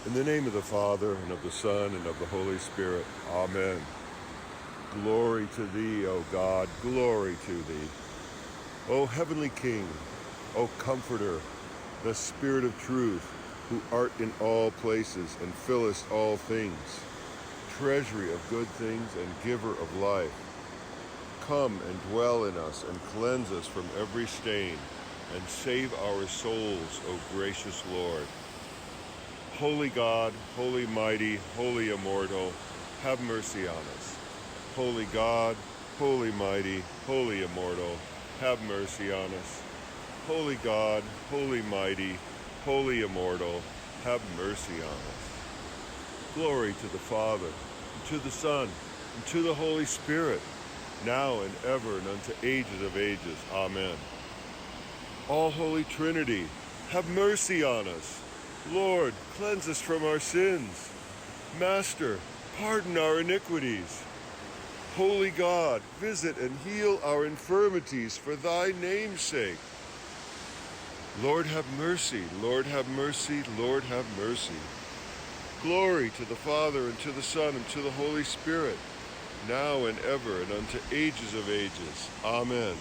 In the name of the Father, and of the Son, and of the Holy Spirit. Amen. Glory to thee, O God, glory to thee. O heavenly King, O Comforter, the Spirit of truth, who art in all places and fillest all things, treasury of good things and giver of life, come and dwell in us and cleanse us from every stain, and save our souls, O gracious Lord. Holy God, holy mighty, holy immortal, have mercy on us. Holy God, holy mighty, holy immortal, have mercy on us. Holy God, holy mighty, holy immortal, have mercy on us. Glory to the Father, and to the Son, and to the Holy Spirit, now and ever and unto ages of ages. Amen. All Holy Trinity, have mercy on us. Lord, cleanse us from our sins. Master, pardon our iniquities. Holy God, visit and heal our infirmities for thy name's sake. Lord, have mercy. Lord, have mercy. Lord, have mercy. Glory to the Father, and to the Son, and to the Holy Spirit, now and ever, and unto ages of ages. Amen.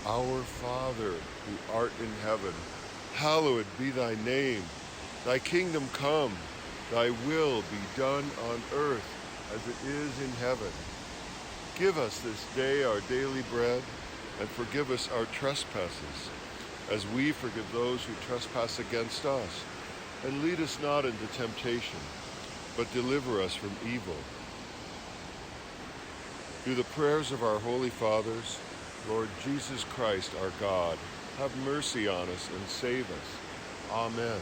Our Father, who art in heaven, hallowed be thy name. Thy kingdom come, thy will be done on earth as it is in heaven. Give us this day our daily bread, and forgive us our trespasses, as we forgive those who trespass against us. And lead us not into temptation, but deliver us from evil. Through the prayers of our holy fathers, Lord Jesus Christ, our God, have mercy on us and save us. Amen.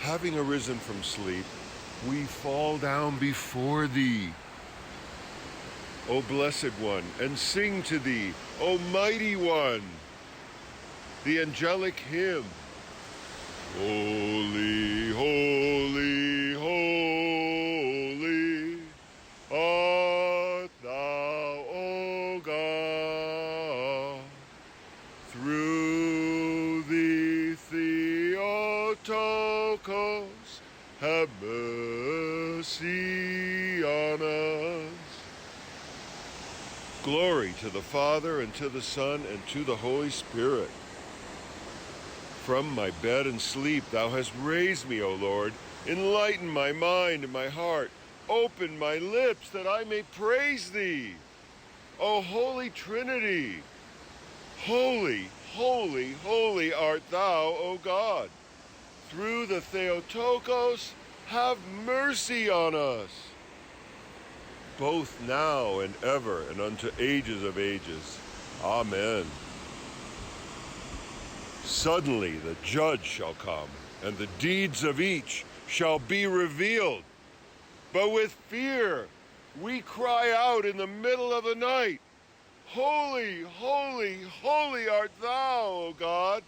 Having arisen from sleep, we fall down before thee, O Blessed One, and sing to thee, O Mighty One, the angelic hymn. Holy, holy, holy art thou, O God. Through thee, Theotokos, have mercy on us. Glory to the Father, and to the Son, and to the Holy Spirit. From my bed and sleep thou hast raised me, O Lord. Enlighten my mind and my heart. Open my lips that I may praise thee. O Holy Trinity, holy, holy, holy art thou, O God. Through the Theotokos, have mercy on us, both now and ever and unto ages of ages. Amen. Suddenly the judge shall come, and the deeds of each shall be revealed. But with fear we cry out in the middle of the night, Holy, holy, holy art thou, O God.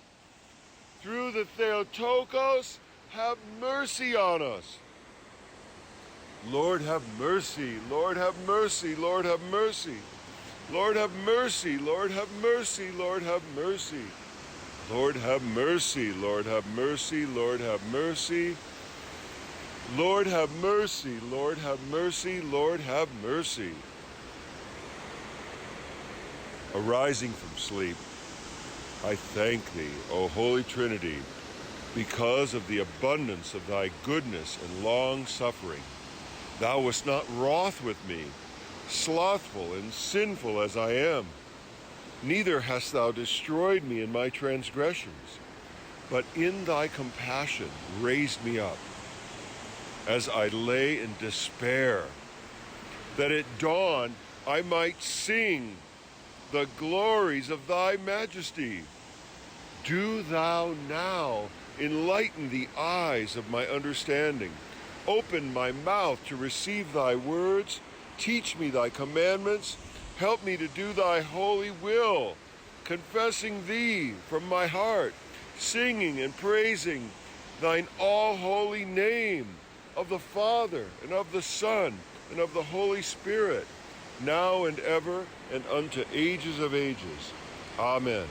Through the Theotokos, have mercy on us. Lord, have mercy. Lord, have mercy. Lord, have mercy. Lord, have mercy. Lord, have mercy. Lord, have mercy. Lord, have mercy. Lord, have mercy. Lord, have mercy. Lord, have mercy. Lord, have mercy. Lord, have mercy. Arising from sleep, I thank thee, O Holy Trinity, because of the abundance of thy goodness and long suffering. Thou wast not wroth with me, slothful and sinful as I am. Neither hast thou destroyed me in my transgressions, but in thy compassion raised me up, as I lay in despair, that at dawn I might sing the glories of thy majesty. Do thou now enlighten the eyes of my understanding. Open my mouth to receive thy words. Teach me thy commandments. Help me to do thy holy will, confessing thee from my heart, singing and praising thine all-holy name, of the Father, and of the Son, and of the Holy Spirit, now and ever, and unto ages of ages. Amen.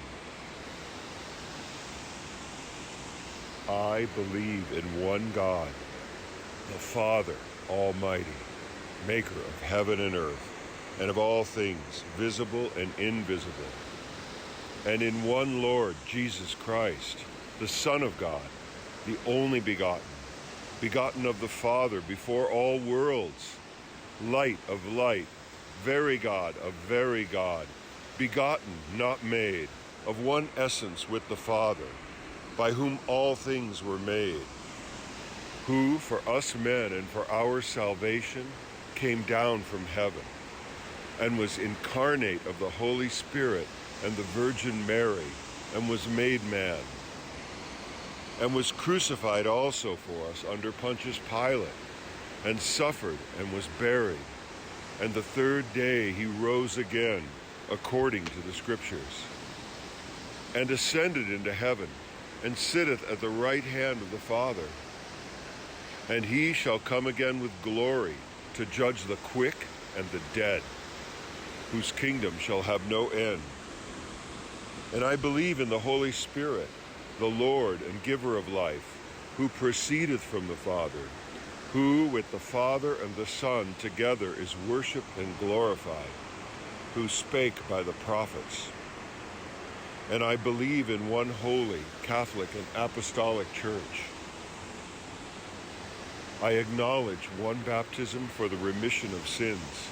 I believe in one God, the Father Almighty, maker of heaven and earth, and of all things, visible and invisible, and in one Lord Jesus Christ, the Son of God, the only begotten, begotten of the Father before all worlds, light of light, very God of very God, begotten, not made, of one essence with the Father, by whom all things were made, who for us men and for our salvation came down from heaven, and was incarnate of the Holy Spirit and the Virgin Mary, and was made man, and was crucified also for us under Pontius Pilate, and suffered and was buried, and the third day he rose again, according to the Scriptures, and ascended into heaven, and sitteth at the right hand of the Father. And he shall come again with glory to judge the quick and the dead, whose kingdom shall have no end. And I believe in the Holy Spirit, the Lord and giver of life, who proceedeth from the Father, who with the Father and the Son together is worshipped and glorified, who spake by the prophets. And I believe in one holy, Catholic, and Apostolic Church. I acknowledge one baptism for the remission of sins.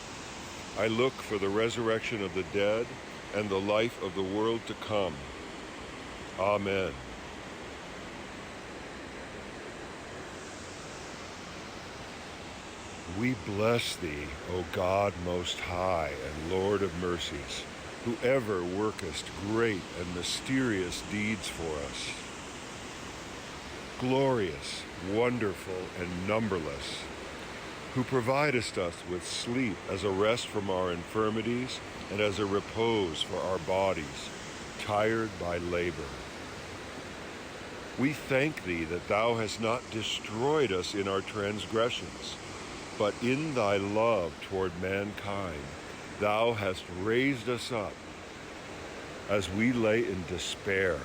I look for the resurrection of the dead and the life of the world to come. Amen. We bless thee, O God most high and Lord of mercies, who ever workest great and mysterious deeds for us. Glorious, wonderful, and numberless, who providest us with sleep as a rest from our infirmities and as a repose for our bodies, tired by labor. We thank thee that thou hast not destroyed us in our transgressions, but in thy love toward mankind, thou hast raised us up as we lay in despair,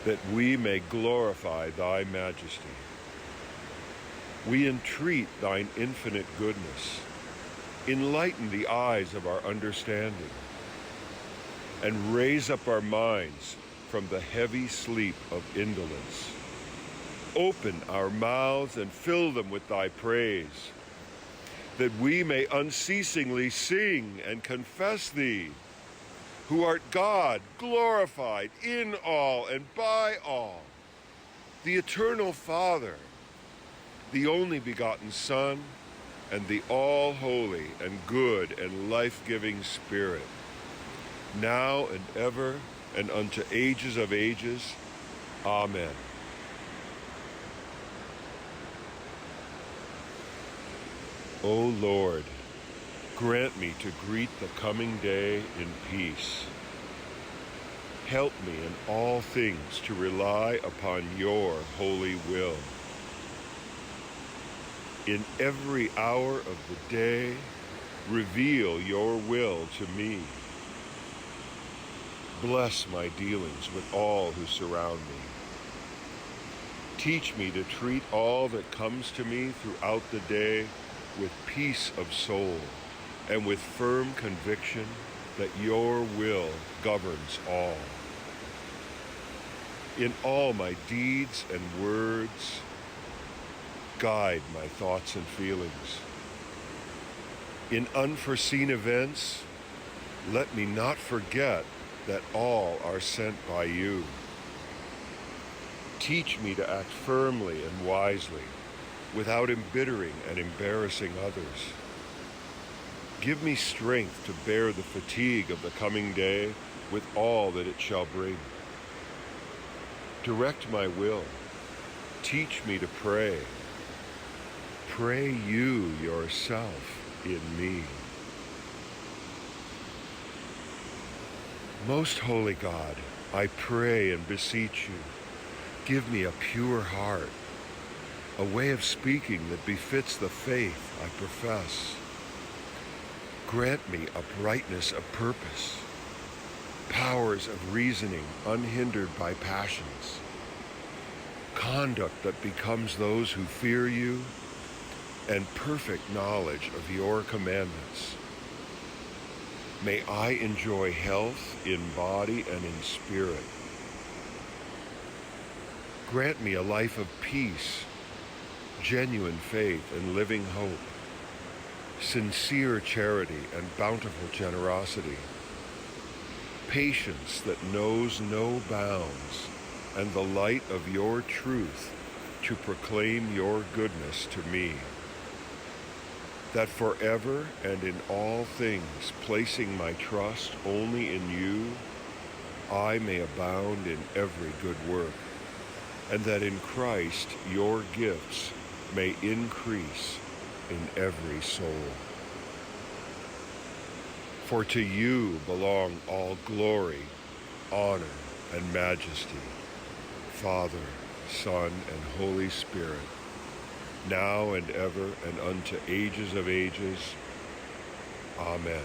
that we may glorify thy majesty. We entreat thine infinite goodness. Enlighten the eyes of our understanding, and raise up our minds from the heavy sleep of indolence. Open our mouths and fill them with thy praise, that we may unceasingly sing and confess thee, who art God, glorified in all and by all, the eternal Father, the only begotten Son, and the all-holy and good and life-giving Spirit, now and ever and unto ages of ages. Amen. O Lord, grant me to greet the coming day in peace. Help me in all things to rely upon your holy will. In every hour of the day, reveal your will to me. Bless my dealings with all who surround me. Teach me to treat all that comes to me throughout the day with peace of soul and with firm conviction that your will governs all. In all my deeds and words, guide my thoughts and feelings. In unforeseen events, let me not forget that all are sent by you. Teach me to act firmly and wisely, without embittering and embarrassing others. Give me strength to bear the fatigue of the coming day with all that it shall bring. Direct my will. Teach me to pray. Pray you yourself in me. Most holy God, I pray and beseech you, give me a pure heart, a way of speaking that befits the faith I profess. Grant me uprightness of purpose, powers of reasoning unhindered by passions, conduct that becomes those who fear you, and perfect knowledge of your commandments. May I enjoy health in body and in spirit. Grant me a life of peace, genuine faith and living hope, sincere charity and bountiful generosity, patience that knows no bounds, and the light of your truth to proclaim your goodness to me. That forever and in all things, placing my trust only in you, I may abound in every good work, and that in Christ your gifts may increase in every soul. For to you belong all glory, honor, and majesty, Father, Son, and Holy Spirit, now and ever and unto ages of ages. Amen.